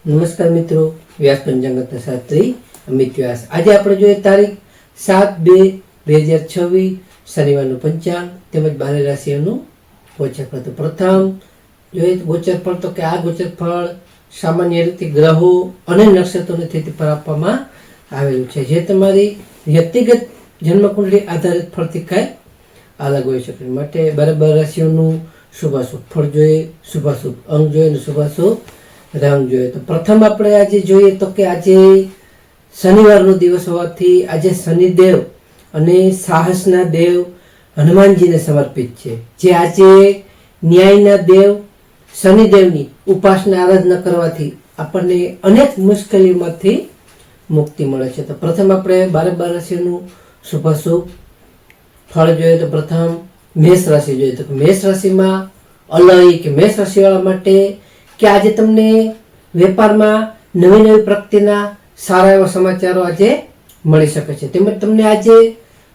નમસ્કાર મિત્રો, વ્યાસ પંચાંગતના શાસ્ત્રી અમિત વ્યાસ. આજે આપણે જોઈએ તારીખ 7/2/2026 શનિવારનું પંચાંગ તેમજ 12 રાશિઓનું ગોચરફળ. તો પ્રથમ જોઈએ ગોચરફળ, તો કે આ ગોચરફળ સામાન્ય રીતે ગ્રહો અને નક્ષત્રોની સ્થિતિ પર આપવામાં આવેલું છે, જે તમારી વ્યક્તિગત જન્મકુંડળી આધારિત ફળથી કાંઈ અલગ હોઈ શકે. માટે 12 રાશિઓનું શુભાશુભ ફળ જોઈએ, શુભાશુભ અંગ જોઈએ અને શુભાશુભ રંગ જોઈએ. તો પ્રથમ આપણે આજે જોઈએ તો કે આજે શનિવારનો દિવસ હોવાથી આજે શનિદેવ અને સાહસના દેવ હનુમાનજીને સમર્પિત છે, જે આજે ન્યાયના દેવ શનિદેવની ઉપાસના આરાધના કરવાથી આપણને અનેક મુશ્કેલીઓમાંથી મુક્તિ મળે છે. તો પ્રથમ આપણે 12 રાશિઓનું શુભાશુભ ફળ જોઈએ. તો પ્રથમ મેષ રાશિ જોઈએ. તો મેષ રાશિમાં અલય કે મેષ રાશિવાળા માટે કે આજે તમને વેપારમાં નવી પ્રગતિના સારા એવા સમાચારો આજે મળી શકે છે. તેમજ તમને આજે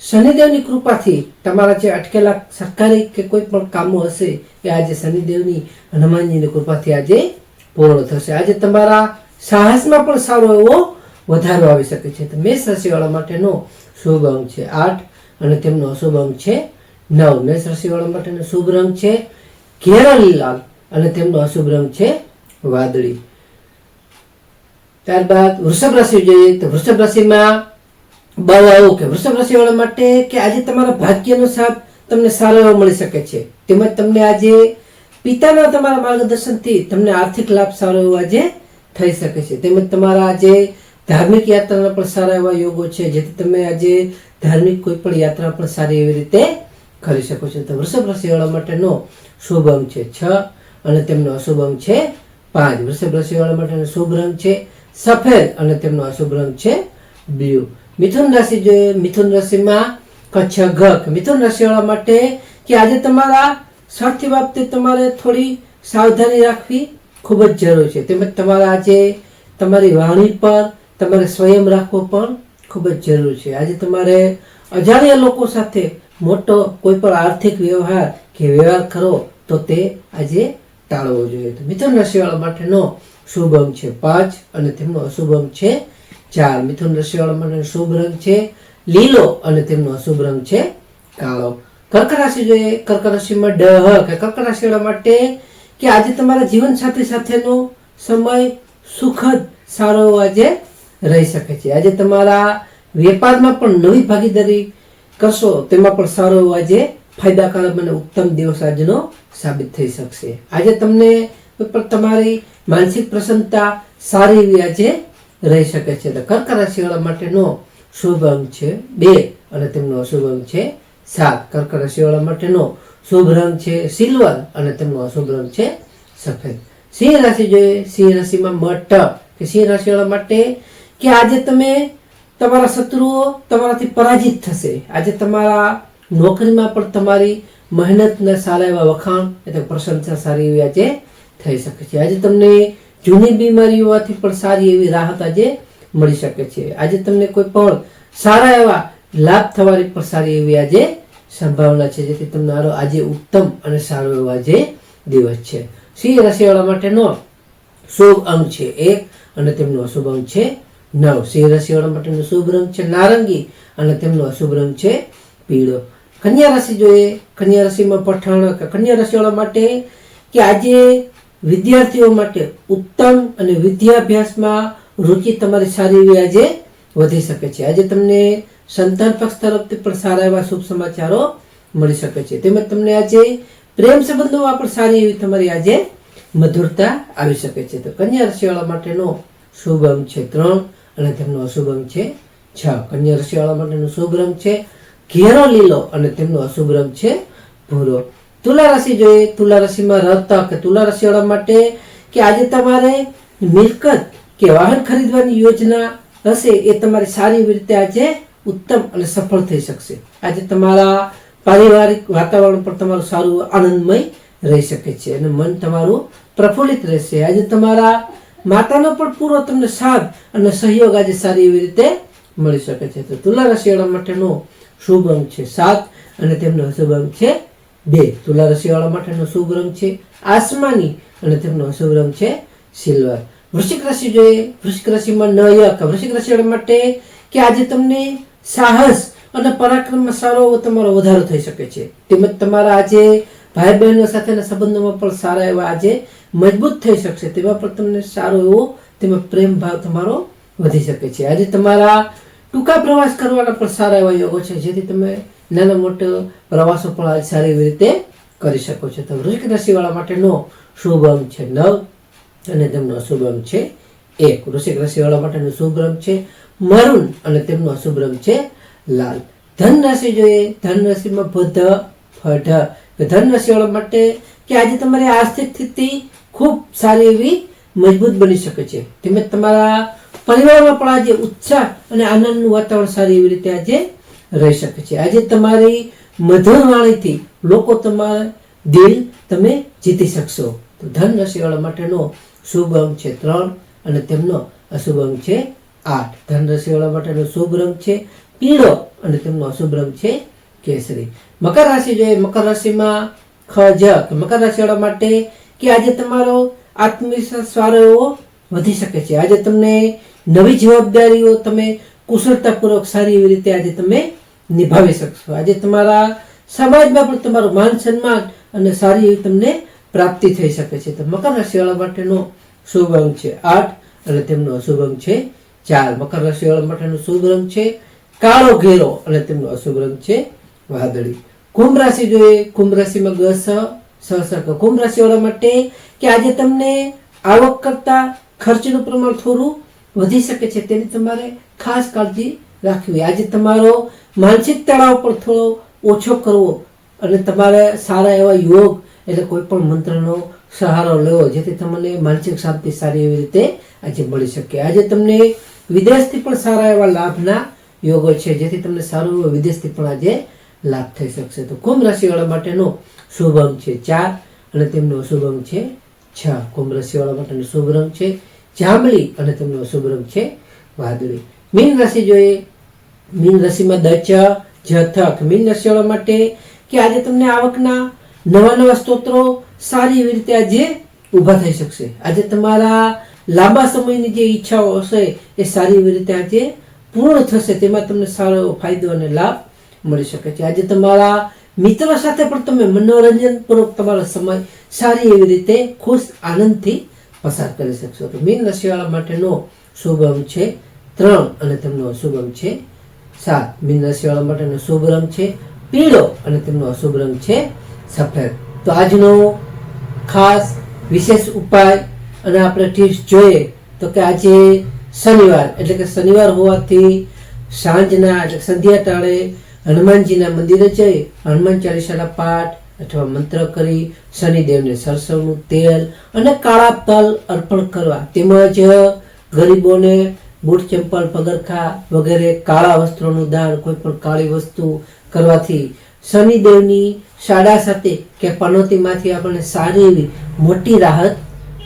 શનિદેવની કૃપાથી તમારા જે અટકેલા સરકારી કે કોઈ પણ કામો હશે એ આજે શનિદેવની હનુમાનજીની કૃપાથી આજે પૂર્ણ થશે. આજે તમારા સાહસમાં પણ સારો એવો વધારો આવી શકે છે. તો મેષ રાશિવાળા માટેનો શુભ અંક છે 8 અને તેમનો અશુભ અંક છે 9. મેષ રાશિવાળા માટેનો શુભ રંગ છે ઘેરા લાલ અને તેમનો અશુભ રંગ છે વાદળી. ત્યારબાદ વૃષભ રાશિ જોઈએ. તો વૃષભ રાશિમાં બળાઓ કે વૃષભ રાશિ વાળા માટે કે આજે તમારા ભાગ્યનો સાથ તમને સારો એવો મળી શકે છે. તેમજ તમને આજે પિતાના તમારા માર્ગદર્શનથી તમને આર્થિક લાભ સારો એવો આજે થઈ શકે છે. તેમજ તમારા આજે ધાર્મિક યાત્રાના પણ સારા એવા યોગો છે, જેથી તમે આજે ધાર્મિક કોઈ પણ યાત્રા પણ સારી એવી રીતે કરી શકો છો. તો વૃષભ રાશિ વાળા માટેનો શુભ અંક છે 6 અને તેમનો અશુભ અંક છે 5. વૃષભ રાશિ વાળા માટેનો શુભ રંગ છે સફેદ અને તેમનો અશુભ રંગ છે બ્લુ. મિથુન રાશિ જોઈએ. મિથુન રાશિમાં કચ્છ ઘ મિથુન રાશિ વાળા માટે કે આજે તમારા સ્વાસ્થ્ય બાબતે તમારે થોડી સાવધાની રાખવી ખૂબ જ જરૂરી છે. તેમજ તમારા આજે તમારી વાણી પર તમારે સ્વયં રાખવો પણ ખૂબ જ જરૂરી છે. આજે તમારે અજાણ્યા લોકો સાથે મોટો કોઈ પણ આર્થિક વ્યવહાર કે વ્યવહાર કરો તો તે આજે ટાળવો જોઈએ. તો મિથુન રાશિવાળા માટેનો શુભ અંક છે 5 અને તેમનો અશુભ અંક છે 4. મિથુન રાશિવાળા માટેનો શુભ રંગ છે લીલો અને તેમનો અશુભ રંગ છે કાળો. કર્ક રાશિ જોઈએ. કર્ક રાશિમાં ડ કે કર્ક રાશિવાળા માટે કે આજે તમારા જીવન સાથી સાથેનો સમય સુખદ સારો આજે રહી શકે છે. આજે તમારા વેપારમાં પણ નવી ભાગીદારી કરશો તેમાં પણ સારો આજે ફાયદાકારક અને ઉત્તમ દિવસ આજનો સાબિત થઈ શકશે. આજે તમને તમારી માનસિક પ્રસન્નતા સારી એવી આજે રહી શકે છે. તો કર્ક રાશિવાળા માટેનો શુભ અંક છે 2 અને તેમનો અશુભ અંક છે 7. કર્ક રાશિવાળા માટેનો શુભ રંગ છે સિલ્વર અને તેમનો અશુભ રંગ છે સફેદ. સિંહ રાશિ જોઈએ. સિંહ રાશિમાં મઠ કે સિંહ રાશિવાળા માટે કે આજે તમે તમારા શત્રુઓ તમારાથી પરાજિત થશે. આજે તમારા નોકરીમાં પણ તમારી મહેનતના સારા એવા વખાણ એટલે પ્રશંસા સારી એવી આજે થઈ શકે છે. આજે તમને જૂની બીમારીઓમાંથી પણ સારી એવી રાહત આજે મળી શકે છે. આજે તમને કોઈ પણ સારા એવા લાભ થવાની પણ સારી એવી આજે સંભાવના છે, જેથી તમને આજે ઉત્તમ અને સારો એવો આજે દિવસ છે. સિંહ રાશિવાળા માટેનો શુભ અંક છે 1 અને તેમનો અશુભ અંક છે 9. સિંહ રાશિવાળા માટેનો શુભ રંગ છે નારંગી અને તેમનો અશુભ રંગ છે પીળો. કન્યા રાશિ જોઈએ. કન્યા રાશિમાં પઠાણ કે કન્યા રાશિવાળા માટે કે આજે વિદ્યાર્થીઓ માટે ઉત્તમ અને વિદ્યાભ્યાસમાં રુચિ તમારી સારી એવી આજે વધી શકે છે. આજે તમને સંતાન પક્ષ તરફથી પણ સારા એવા શુભ સમાચારો મળી શકે છે. તેમજ તમને આજે પ્રેમ સંબંધોમાં પણ સારી એવી તમારી આજે મધુરતા આવી શકે છે. તો કન્યા રાશિવાળા માટેનો શુભ અંક છે 3 અને તેમનો અશુભ અંક છે 6. કન્યા રાશિવાળા માટેનો શુભ રંગ છે ઘેરો લીલો અને તેમનો અશુભ રંગ છે ભૂરો. તુલા રાશિ જોઈએ. તુલા રાશિમાં રત કે તુલા રાશિવાળા માટે કે આજે તમારે મિલકત કે વાહન ખરીદવાની યોજના હશે એ તમારી સારી રીતે આજે ઉત્તમ અને સફળ થઈ શકશે. આજે તમારા પારિવારિક વાતાવરણ પણ તમારું સારું આનંદમય રહી શકે છે અને મન તમારું પ્રફુલ્લિત રહેશે. આજે તમારા માતાનો પણ પૂરો તમને સાથ અને સહયોગ આજે સારી એવી રીતે મળી શકે છે. તો તુલા રાશિવાળા માટેનો શુભ અંક છે 7 અને તેમનો અશુભ અંક છે 2. તુલા રાશિવાળા માટેનો શુભ રંગ છે આસમાની અને તેમનો અશુભ રંગ છે સિલ્વર. વૃશ્ચિક રાશિ જોઈએ, વૃશ્ચિક રાશિમાં નયક, વૃશ્ચિક રાશિવાળા માટે કે આજે તમને સાહસ અને પરાક્રમમાં સારો એવો તમારો વધારો થઈ શકે છે. તેમજ તમારા આજે ભાઈ બહેનો સાથેના સંબંધોમાં પણ સારા એવા આજે મજબૂત થઈ શકશે. તેમાં પણ તમને સારો એવો તેમાં પ્રેમ ભાવ તમારો વધી શકે છે. આજે તમારા ટૂંકા પ્રવાસ કરવાના પણ સારા એવા યોગો છે, જેથી તમે નાના મોટા પ્રવાસો પણ આજે સારી એવી રીતે કરી શકો છો. તો વૃશ્ચિક રાશિવાળા માટેનો શુભ અંક છે 9 અને તેમનો અશુભ અંક છે 1. વૃશ્ચિક રાશિવાળા માટેનો શુભ રંગ છે મરૂન અને તેમનો અશુભ રંગ છે લાલ. ધન રાશિ જોઈએ, ધન રાશિમાં બુધ ફઢ. ધન રાશિવાળા માટે કે આજે તમારી આર્થિક સ્થિતિ ખૂબ સારી એવી મજબૂત બની શકે છે. તેમજ તમારા પરિવારમાં પણ આજે ઉત્સાહ અને આનંદનું વાતાવરણ સારી એવી રીતે આજે રહી શકે છે. આજે તમારી મધુર વાણીથી લોકો તમારા દિલ તમે જીતી શકશો. તો ધન રાશિવાળા માટેનો શુભ અંક છે 3 અને તેમનો અશુભ અંક છે 8. ધન રાશિવાળા માટેનો શુભ રંગ છે પીળો અને તેમનો અશુભ રંગ છે કેસરી. મકર રાશિ જોઈએ, મકર રાશિમાં ખજ. મકર રાશિવાળા માટે કે આજે તમારો આત્મવિશ્વાસ સારો એવો વધી શકે છે. આજે તમને નવી જવાબદારીઓ તમે કુશળતાપૂર્વક સારી એવી રીતે આજે તમે નિભાવી શકશો. આજે તમારા સમાજમાં પણ તમારું માન સન્માન અને સારી એવી તમને પ્રાપ્તિ થઈ શકે છે. તો મકર રાશિવાળા માટેનો શુભ અંક છે 8 અને તેમનો અશુભ અંક છે 4. મકર રાશિવાળા માટેનો શુભ રંગ છે કાળો ઘેરો અને તેમનો અશુભ રંગ છે વાદળી. કુંભ રાશિ જોઈએ, કુંભ રાશિમાં ગ સ કુંભ રાશિવાળા માટે કે આજે તમને આવક કરતા ખર્ચનું પ્રમાણ થોડું વધી શકે છે, તેની તમારે ખાસ કાળજી રાખવી. આજે તમારો માનસિક તણાવ પણ થોડો ઓછો કરવો અને તમારે સારા એવા યોગ એટલે કોઈ પણ મંત્રનો સહારો લેવો, જેથી તમને માનસિક શાંતિ સારી એવી રીતે આજે મળી શકે. આજે તમને વિદેશથી પણ સારા એવા લાભના યોગો છે, જેથી તમને સારું એવો વિદેશથી પણ આજે લાભ થઈ શકશે. તો કુંભ રાશિવાળા માટેનો શુભ અંક છે 4 અને તેમનો અશુભ અંક છે 6. કુંભ રાશિવાળા માટેનો શુભ રંગ છે જાંબલી અને તેમનો અશુભ રંગ છે વાદળી. મીન રાશિ જોઈએ, મીન રાશિમાં દચ જથક. મીન રાશિવાળા માટે કે આજે તમને આવકના નવા સ્ત્રોતો સારી એવી રીતે આજે ઊભા થઈ શકશે. આજે તમારા લાંબા સમયની જે ઈચ્છાઓ હશે એ સારી એવી રીતે આજે પૂર્ણ થશે. તેમાં તમને સારો એવો ફાયદો અને લાભ મળી શકે છે. આજે તમારા મિત્રો સાથે પણ તમે મનોરંજન પૂર્વક તમારો સમય સારી એવી રીતે ખુશ આનંદથી પસાર કરી શકશો. તો મીન રાશિવાળા માટેનો શુભ અંક છે 3 અને તેમનો અશુભ અંક છે 7. મીન રાશિવાળા માટેનો શુભ રંગ છે પીળો અને તેમનો અશુભ રંગ છે સફેદ. તો આજનો ખાસ વિશેષ ઉપાય અને આપણે ટિપ્સ જોઈએ તો કે આજે શનિવાર એટલે કે શનિવાર હોવાથી સાંજના એટલે સંધ્યા ટાળે હનુમાનજીના મંદિરે જઈ હનુમાન ચાલીસાના પાઠ અથવા મંત્ર કરી શનિદેવને સરસવનું તેલ અને કાળા તલ અર્પણ કરવા, તેમજ ગરીબોને બૂટ ચંપલ પગરખા વગેરે કાળા વસ્ત્રોનું દાન, કોઈ પણ કાળી વસ્તુ કરવાથી શનિદેવની શાળા સાથે કે પનોતીમાંથી આપણને સારી એવી મોટી રાહત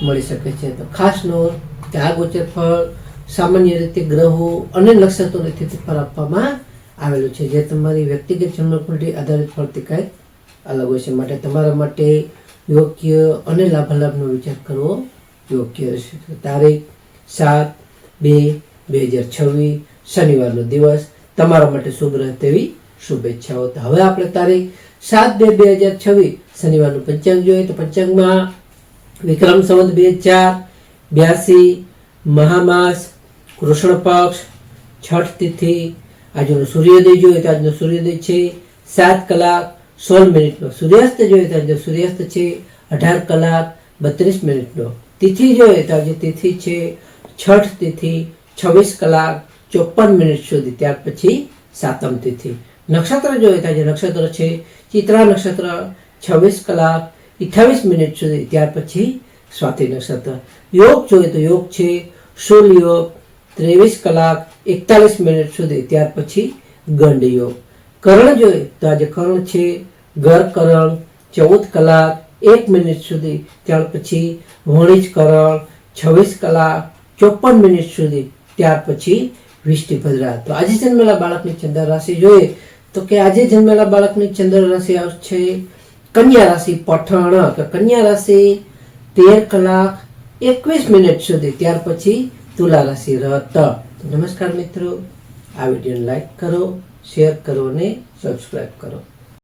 મળી શકે છે. તો ખાસ નોંધ કે આ ગોચર ફળ સામાન્ય રીતે ગ્રહો અને નક્ષત્રોની સ્થિતિ પર આપવામાં આવેલું છે, જે તમારી વ્યક્તિગત જન્મકુંડળી આધારિત ફળથી કંઈક અલગ હોય છે. માટે તમારા માટે યોગ્ય અને લાભાલાભનો વિચાર કરવો યોગ્ય રહેશે. તારીખ 7/2/2026 શનિવારનો દિવસ તમારા માટે શુભ રહે તેવી શુભેચ્છાઓ. તો હવે આપણે તારીખ 7/2/2026 શનિવારનું પંચાંગ જોઈએ. તો પંચાંગમાં વિક્રમ સંવત 2082 મહામાસ, કૃષ્ણ પક્ષ, છઠ તિથિ. આજનો સૂર્યોદય જોઈએ તો આજનો સૂર્યોદય છે 7:16 સૂર્યાસ્ત જોઈએ તો આજનો સૂર્યાસ્ત છે 18:32. તિથિ જોઈએ તો આજે તિથિ છે છઠ તિથિ 26:54 સુધી, ત્યાર પછી સાતમ તિથિ. નક્ષત્ર જોઈએ તો આજે નક્ષત્ર છે ચિત્રા નક્ષત્ર 26:28 સુધી, ત્યાર પછી સ્વાતિ નક્ષત્ર. યોગ જોઈએ તો યોગ છે શૂલ યોગ 23:41 સુધી, ત્યાર પછી ગંડ યોગ. કરણ જોઈએ તો આજે કરણ છે ગર કરણ 14:01 સુધી, ત્યાર પછી વણિજ કરણ 26:54 સુધી, ત્યાર પછી વિષ્ટિભદ્રા. તો આજે જન્મેલા બાળકની ચંદ્ર રાશિ જોઈએ તો કે આજે જન્મેલા બાળકની ચંદ્ર રાશિ આવશે કન્યા રાશિ પઠણ. કન્યા રાશિ 13:08 21 મિનિટ સુધી. ત્યાર પછી તુલા રાશિ રત. નમસ્કાર મિત્રો, આ વિડીયોને લાઈક કરો, શેર કરો અને સબસ્ક્રાઇબ કરો.